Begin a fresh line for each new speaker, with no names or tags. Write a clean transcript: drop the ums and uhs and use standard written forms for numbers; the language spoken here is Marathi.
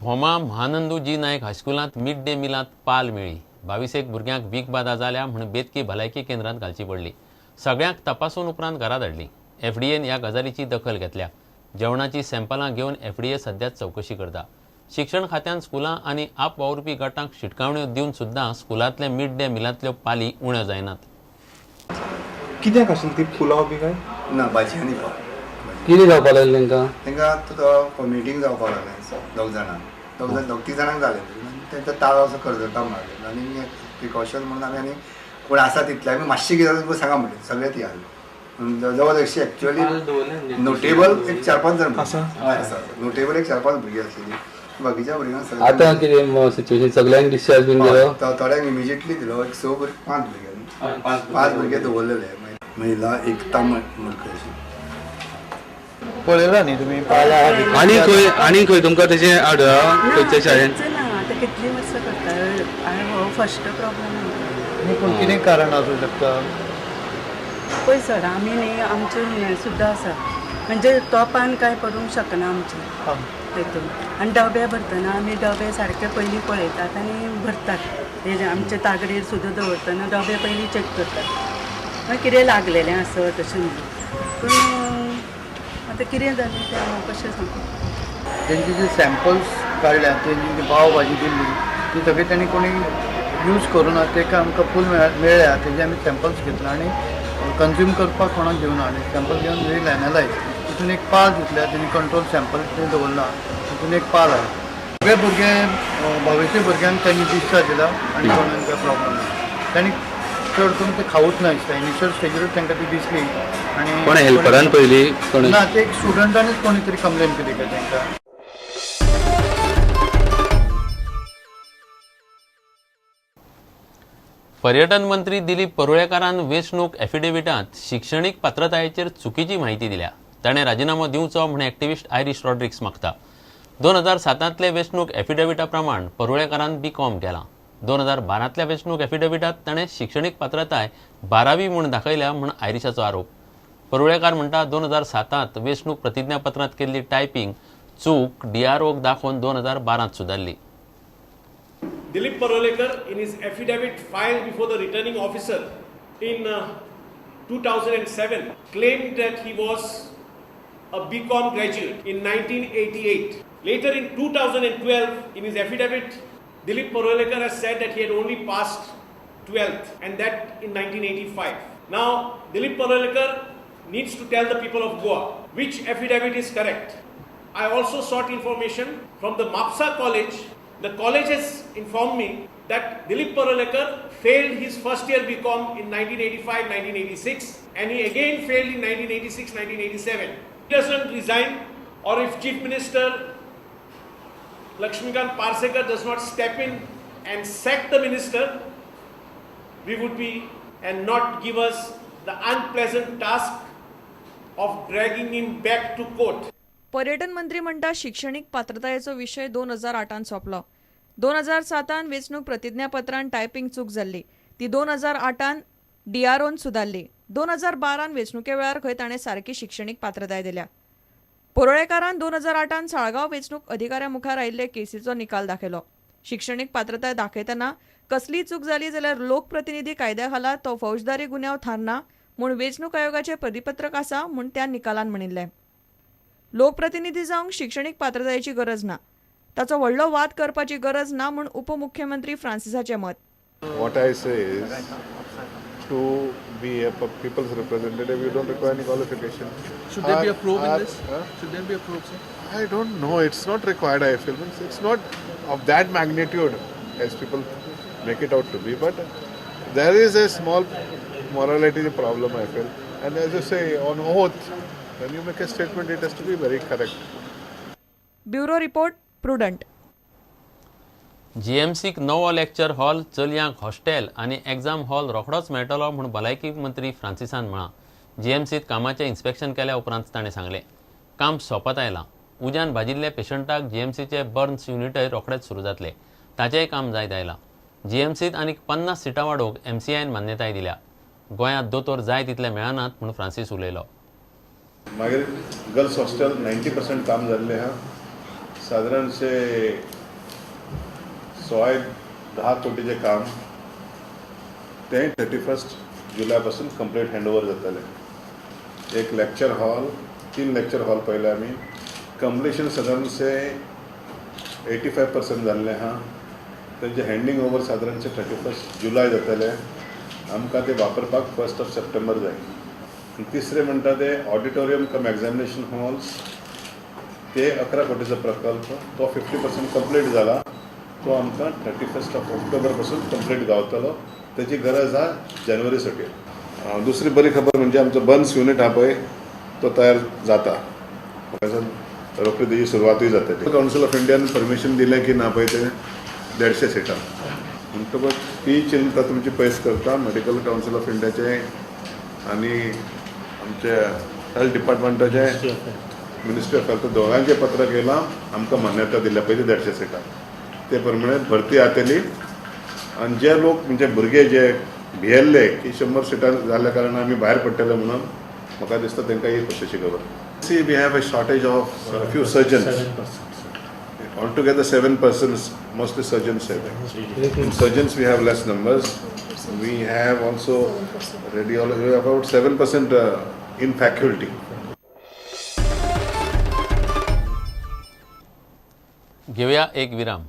भोमा महानंदू जी नायक हायस्कुलांत मिड डे मिलांत पाल मेळ्ळी. 22 भुरग्यांक वीख बाधा जाल्या म्हूण बेतकी भलायकी केंद्रांत घालची पडली. सगळ्यांक तपासून उपरांत घरा धाडली. एफडीएन ह्या गजालीची दखल घेतल्या. जेवणाची सॅम्पलां घेवन एफडीए सध्या चवकशी करता. शिक्षण खात्यान स्कुलां आनी आप वावुरपी गटांक शिटकावण्यो दिवन सुद्दां स्कुलांतले मिड डे मिलांतल्यो पाली उण्यो जायनात.
कित्याक आशिल्ली ती पुलाव बी काय
ना भाजी आनी पाव
कितें जावपाक लागलें तांकां?
तांकां मिटींग जावपाक लागलें दोग तीग जाणांक जालें तेंचो ताळो असो करजता मारले आनी प्रिकॉशन म्हणून आमी कोण आसा तितले आमी मातशें कितें तुमकां सांगा म्हणलें सगळे ती आसले जवळ अशी एक्चुअली नोटेबल एक 4-5 जाण
आसा
नोटेबल एक 4-5 भुरगीं आसलेली बाकीच्या भुरग्यांक
आतां कितें सिच्युएशन सगळ्यांक डिस्चार्ज बीन केलो?
थोड्यांक इमिजिएटली दिलो एक 5 भुरग्यांनी 5 भुरगे दवरलेले महिला एकता मुळकशी
पळयला न्ही तुमी
आनी खंय तुमकां तशें आढळ्ळा खंयच्या शाळेन?
आतां कितलीं वर्सां करता आनी हो फस्ट प्रॉब्लम.
पूण कितें कारण आसूं शकता?
पळय सर आमी न्ही आमचें हें सुद्दां आसा म्हणजे तोपान कांय पडूंक शकना आमचें तेतून आनी डबे भरतना आमी डबे सारके पयलीं पळयतात आनी भरतात. हे आमचे तागडेर सुद्दां दवरतना डबे पयलीं चॅक करतात मागीर कितें लागलेलें आसत तशें म्हणून. पूण आतां कितें जालें तें हांव कशें सांगू.
तेंचे जे सॅम्पल्स काडल्या तेंची पाव भाजी दिल्ली ती सगळी त्यांनी कोणी यूज करूना तेका आमकां फूल मेळ्ळ्या तेजे आमी सॅम्पल्स घेतला आनी कंज्यूम करपाक कोणाक घेवन आनी सॅम्पल घेवन वेल एनालायज तितून एक पाल दितल्या तेणी कंट्रोल सॅम्पल थंय दवरला तितून एक पाल आहे. सगळे भुरगे 22 भुरग्यांक त्यांनी डिस्चार्ज दिला आनी कोणाक काय प्रॉब्लम ना. त्यांनी चड करून ते खावूच ना दिसता इनिशियल स्टेजीरूच तांकां ती दिसली आनी
कोण हेल्परान पयली
ना ते एक स्टुडंटांनीच कोणी तरी कंप्लेन केली काय तांकां.
पर्यटन मंत्री दिलीप परुळेकारान वेंचणूक एफिडेविटांत शिक्षणीक पात्रतायेचेर चुकीची म्हायती दिल्या. ताणें राजिनामो दिवचो म्हूण एक्टिविस्ट आयरिश रॉड्रिक्स मागता. 2007तले वेंचणूक एफिडेविटा प्रमाण परुळेकारान B.Com केलां. 2012तल्या वेंचणूक एफिडेविटांत ताणें शिक्षणीक पात्रताय 12वी म्हूण दाखयल्या म्हूण आयरिशाचो आरोप. परुळेकार म्हणटा 2007त वेंचणूक प्रतिज्ञापत्रांत केल्ली टायपिंग चूक DROक दाखोवन 2012त सुदारली.
Dilip Parolekar, in his affidavit filed before the returning officer in 2007, claimed that he was a B.Com graduate in 1988. Later in 2012, in his affidavit, Dilip Parolekar has said that he had only passed 12th and that in 1985. Now, Dilip Parolekar needs to tell the people of Goa which affidavit is correct. I also sought information from the MAPSA college. The college has informed me that Dilip Parolekar failed his first year B.Com in 1985-1986 and he again failed in 1986-1987. He doesn't resign, or if Chief Minister Lakshmikant Parsekar does not step in and sack the minister, we would be and not give us the unpleasant task of dragging him back to court.
पर्यटन मंत्री म्हणटा शिक्षणीक पात्रतायेचो विशय 2008 सोंपलो. 2007 वेंचणूक प्रतिज्ञापत्रांत टायपिंग चूक जाल्ली ती 2008 DROन सुदारली. 2012 वेंचणुके वेळार खंय ताणें सारकी शिक्षणीक पात्रताय दिल्या. परुळेकारान 2008 साळगांव वेंचणूक अधिकाऱ्या मुखार आयिल्ले केसीचो निकाल दाखयलो. शिक्षणीक पात्रताय दाखयतना कसलीय चूक जाली जाल्यार लोकप्रतिनिधी कायद्या खाला तो फौजदारी गुन्यांव थारना म्हूण वेंचणूक आयोगाचें परिपत्रक आसा म्हूण त्या निकालान म्हणिल्लें. लोकप्रतिनिधी जावंक शिक्षणीक पात्रतायेची गरज ना, ताचो व्हडलो वाद करपाची गरज ना म्हूण उपमुख्यमंत्री फ्रांसिसाचें मत.
What I say is, to be a people's representative, you don't require any qualification.
Should there be a probe in this? Should there be a probe, sir?
I don't know. It's not required, I feel. It's not of that magnitude as people make it out to be. But there is a small morality problem, I feel. And as you say, on oath, when you make a statement, it has to be very correct.
Bureau report prudent.
GMCक नवो लेक्चर हॉल, चलयांक हॉस्टेल आनी एग्जाम हॉल रोखडोच मेळटलो म्हूण भलायकी मंत्री फ्रांसिसान म्हळां. GMCत कामाचें इन्स्पेक्शन केल्या उपरांत ताणें सांगलें. काम सोंपत आयलां. उज्यान भाजिल्ल्या पेशंटाक GMCचे बर्न्स युनिटय रोखडेच सुरू जातले. ताचेंय काम जायत आयलां. GMCत आनीक 50 सिटां वाडोवंक MCIन मान्यताय दिल्या. गोंयांत दोतोर जाय तितले मेळनात म्हूण फ्रांसीस उलयलो.
मागीर गर्ल्स हॉस्टेल 90% काम जाल्लें आहा. साधारणशे 10 कोटीचे काम ते 31 जुलैपासून कंप्लीट हँडओव्हर जातले. एक लेक्चर हॉल 3 लेक्चर हॉल पहिले आम्ही कंप्लीशन साधारणशे 85% जाल्लें आहा. तेंचे हँडिंग ओवर साधारणशे 31 जुलै जातले. आमकां ते वापरपाक 1 सप्टेंबर जाय. तिसरे म्हणटा ते ऑडिटोरियम कम एग्जामिनेशन हॉल्स ते 11 कोटीचो प्रकल्प तो 50% कंप्लीट जाला. तो आमकां 31 ऑक्टोबर पासून कंप्लीट गावतलो. त्याची गरज आहे जानेवारीसाठी. दुसरी बरी खबर म्हणजे आमचं बन्स युनिट हा पळय तो तयार जाता. रोखडी त्याची सुरवातूय जातली. कावन्सिल ऑफ इंडियान परमिशन दिलें की ना पळय ते 150 सिटां म्हणटकूच ती चिंता तुमची पयस करता. मेडिकल कावन्सिल ऑफ इंडियाचे आनी आमचे हेल्थ डिपार्टमेंटाचे मिनिस्ट्री ऑफ हेल्थ दोगांचे पत्र केलां. आमकां मान्यता दिल्या पळय 150 सिटां ते प्रमाणे भरती जातली. आणि जे लोक म्हणजे भुरगे जे भियेल्ले की 100 सिटां जाल्ल्या कारणान आमी भायर पडटले म्हणून म्हाका दिसता तांकां एक कशी खबर. See we have a shortage of few surgeons. All together 7 persons, mostly surgeons. In surgeons we have less numbers. We have also radiology, about 7% in faculty.
घेऊया एक विराम.